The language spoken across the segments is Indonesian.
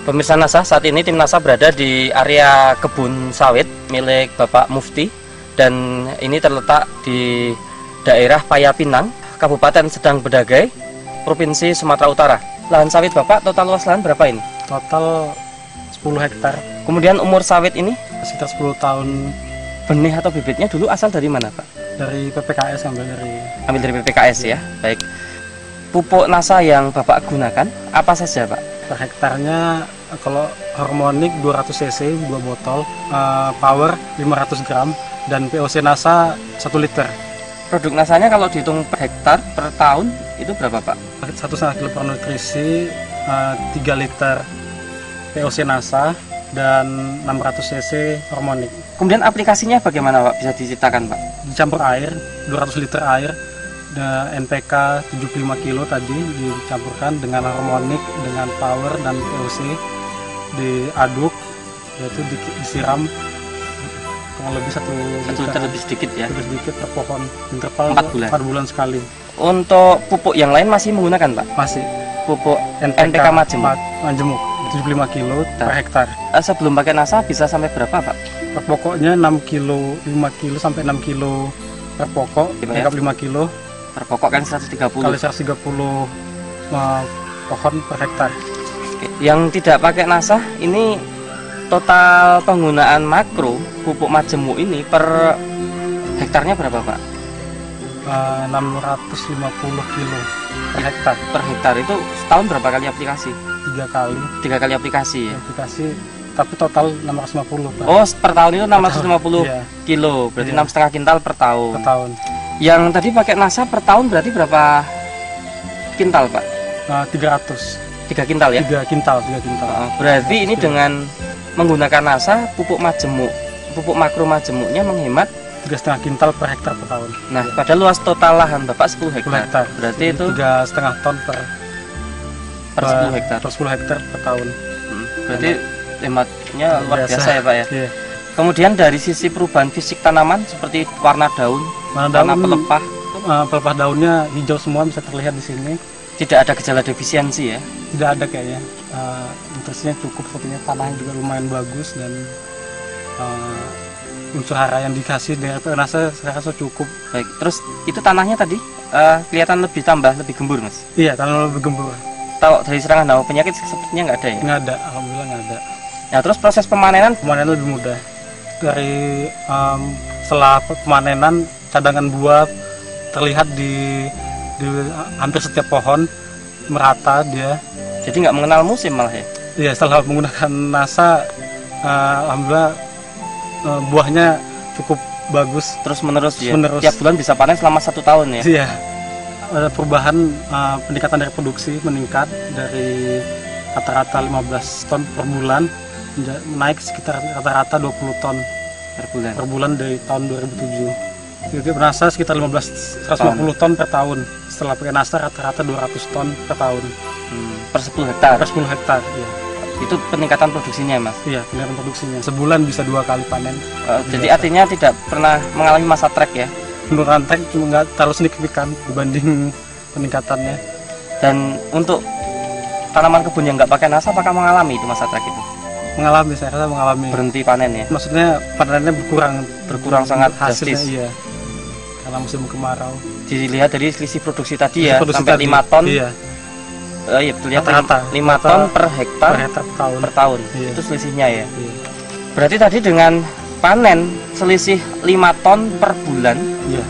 Pemirsa NASA, saat ini tim NASA berada di area kebun sawit milik Bapak Mufti, dan ini terletak di daerah Payapinang, Kabupaten Sedang Bedagai, Provinsi Sumatera Utara. Lahan sawit Bapak, total luas lahan berapa ini? Total 10 hektar. Kemudian umur sawit ini? Sekitar 10 tahun. Benih atau bibitnya dulu asal dari mana Pak? Dari PPKS, Ambil dari PPKS ya, baik. Pupuk NASA yang Bapak gunakan apa saja Pak? Per hektarnya kalau harmonik 200 cc 2 botol, power 500 gram, dan POC NASA 1 liter. Produk NASA-nya kalau dihitung per hektar per tahun itu berapa Pak? 1,5 kilo per nutrisi, 3 liter POC NASA, dan 600 cc harmonik. Kemudian aplikasinya bagaimana Pak? Bisa diceritakan Pak? Dicampur air, 200 liter air, dan NPK 75 kilo tadi dicampurkan dengan harmonik, dengan power dan POC, diaduk, yaitu disiram kurang lebih 1 liter lebih sedikit ya? Lebih sedikit per pohon, interval 4 bulan sekali. Untuk pupuk yang lain masih menggunakan Pak? Masih. Pupuk NPK Majemuk 75 kilo per hektar. Sebelum pakai NASA bisa sampai berapa Pak? Per pokoknya 6 kilo, 5 kilo sampai 6 kilo per pokok, ya? 5 kilo. Per pokok kan 130. Kali 130 pohon per hektar. Yang tidak pakai NASA ini total penggunaan makro pupuk majemuk ini per hektarnya berapa Pak? 650 kilo per hektar. Per hektar itu setahun berapa kali aplikasi? 3 kali. 3 kali aplikasi ya? Aplikasi, tapi total 650 per. Oh, per tahun itu 650 iya. kilo, berarti Iya. 6,5 kintal per tahun. Per tahun. Yang tadi pakai NASA per tahun berarti berapa kintal Pak? 300. 3 kintal ya? 3 kintal. Berarti ini dengan menggunakan NASA, pupuk makro majemuknya menghemat 3,5 kintal per hektar per tahun. Nah, pada luas total lahan Bapak 10 hektar. Berarti itu 3,5 ton per 10 hektar. Per 10 hektar per tahun. Berarti hematnya luar biasa ya Pak ya? Iya. Kemudian dari sisi perubahan fisik tanaman seperti warna daun, warna pelepah. Pelepah daunnya hijau semua, bisa terlihat di sini. Tidak ada gejala defisiensi ya? Tidak ada kayaknya. Nutrisinya cukup, sepertinya tanahnya juga lumayan bagus, dan unsur hara yang dikasih dari NASA saya rasa cukup. Baik, terus itu tanahnya tadi kelihatan lebih gembur Mas? Iya, tanah lebih gembur. Kalau dari serangan hama penyakit sepertinya nggak ada ya? Nggak ada, alhamdulillah nggak ada. Nah, terus proses pemanenan lebih mudah. Dari setelah pemanenan, cadangan buah terlihat di hampir setiap pohon, merata dia. Jadi nggak mengenal musim malah ya? Iya, setelah menggunakan NASA, alhamdulillah buahnya cukup bagus. Terus menerus ya? Tiap bulan bisa panen selama 1 tahun ya? Iya. Ada perubahan, peningkatan dari produksi meningkat dari rata-rata 15 ton per bulan, naik sekitar rata-rata 20 ton per bulan dari tahun 2007. Jadi NASA sekitar 150 ton per tahun. Setelah pakai NASA rata-rata 200 ton per tahun. Per 10 hektar? Per 10 hektar, iya. Itu peningkatan produksinya Mas? Iya, peningkatan produksinya. Sebulan bisa 2 kali panen. Jadi artinya tidak pernah mengalami masa trek ya? Penurunan trek cuma nggak terlalu signifikan dibanding peningkatannya. Dan untuk tanaman kebun yang nggak pakai NASA, apakah mengalami itu masa trek itu? Mengalami, saya rasa mengalami. Berhenti panen ya? Maksudnya panennya berkurang sangat hasilnya, drastis. iya. Karena musim kemarau. Dilihat dari selisih produksi tadi ya, sampai 5 ton. Iya. Iya betul ya, Rata-rata 5 ton per hektar per tahun. Iya. Itu selisihnya ya. Iya. Berarti tadi dengan panen selisih 5 ton per bulan. Iya.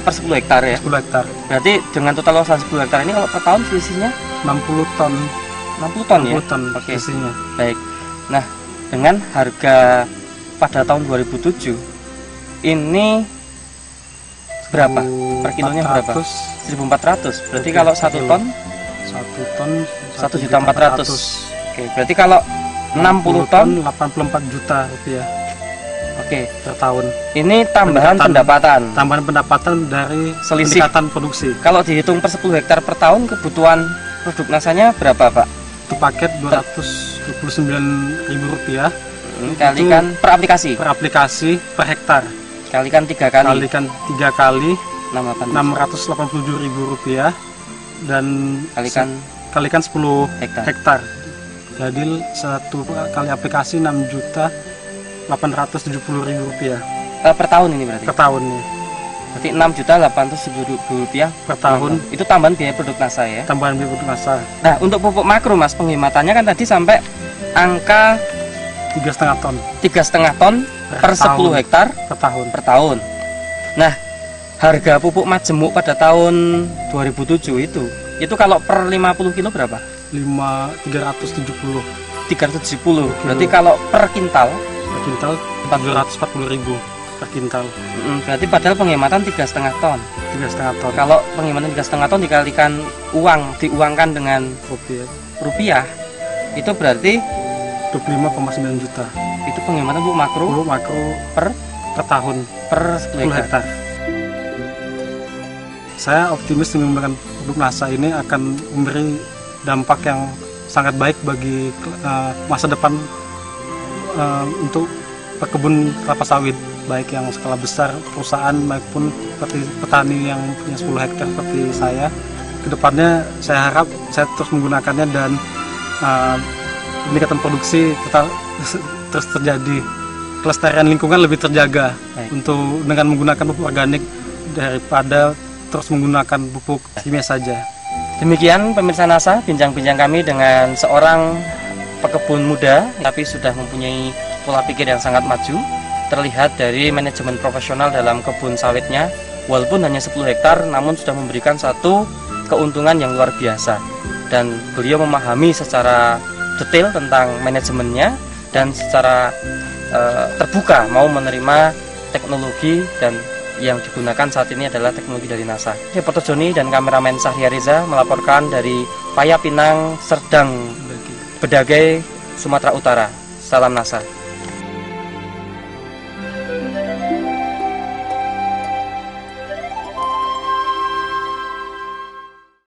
Per 10 hektar ya. 10 hektar. Berarti dengan total luas 10 hektar ini kalau per tahun selisihnya 60 ton. 60 ton ya. 60 ton Oke. selisihnya. Baik. Nah, dengan harga pada tahun 2007 ini berapa? Per kilonya berapa? 1.400. Berarti kalau 1 ton 1.400.000. Oke, berarti kalau 60 ton 84 juta rupiah. Oke, per tahun. Ini tambahan pendapatan. Tambahan pendapatan dari selisih peningkatan produksi. Kalau dihitung per 10 hektar per tahun, kebutuhan produk NASA-nya berapa, Pak? Itu paket Rp229.000. Kalikan per aplikasi. Per aplikasi per hektar. Kalikan 3 kali. Kalikan 3 kali. Rp687.000. Dan kalikan 10 hektar. Jadi satu kali aplikasi 6.870.000 rupiah Per tahun ini berarti? per tahun nih. Berarti 6.870.000 rupiah Per tahun. Itu tambahan biaya produk NASA ya? Tambahan biaya produk NASA. Nah, untuk pupuk makro Mas, penghematannya kan tadi sampai angka 3,5 ton 3,5 ton per 10 hektar per tahun. Nah, harga pupuk majemuk pada tahun 2007 itu kalau per 50 kilo berapa? 370 370. Berarti kalau per kintal per kintal 740.000 per kintal. Berarti padahal penghematan 3,5 ton. 3,5 ton Kalau penghematan 3,5 ton dikalikan diuangkan dengan rupiah, itu berarti 25,9 juta. Itu penghematan pupuk makro Pupuk makro per tahun per 10 hektar. Saya optimis menggunakan produk NASA ini akan memberi dampak yang sangat baik bagi masa depan untuk pekebun kelapa sawit, baik yang skala besar perusahaan maupun seperti petani yang punya 10 hektar seperti saya. Kedepannya saya harap saya terus menggunakannya dan peningkatan produksi terus terjadi, kelestarian lingkungan lebih terjaga untuk dengan menggunakan pupuk organik daripada terus menggunakan pupuk kimia saja. Demikian pemirsa NASA, bincang-bincang kami dengan seorang pekebun muda tapi sudah mempunyai pola pikir yang sangat maju, terlihat dari manajemen profesional dalam kebun sawitnya. Walaupun hanya 10 hektar namun sudah memberikan satu keuntungan yang luar biasa, dan beliau memahami secara detail tentang manajemennya dan secara terbuka mau menerima teknologi dan yang digunakan saat ini adalah teknologi dari NASA. Reporter Joni dan kameramen Sahria Reza melaporkan dari Paya Pinang, Serdang, Bedagai, Sumatera Utara. Salam NASA.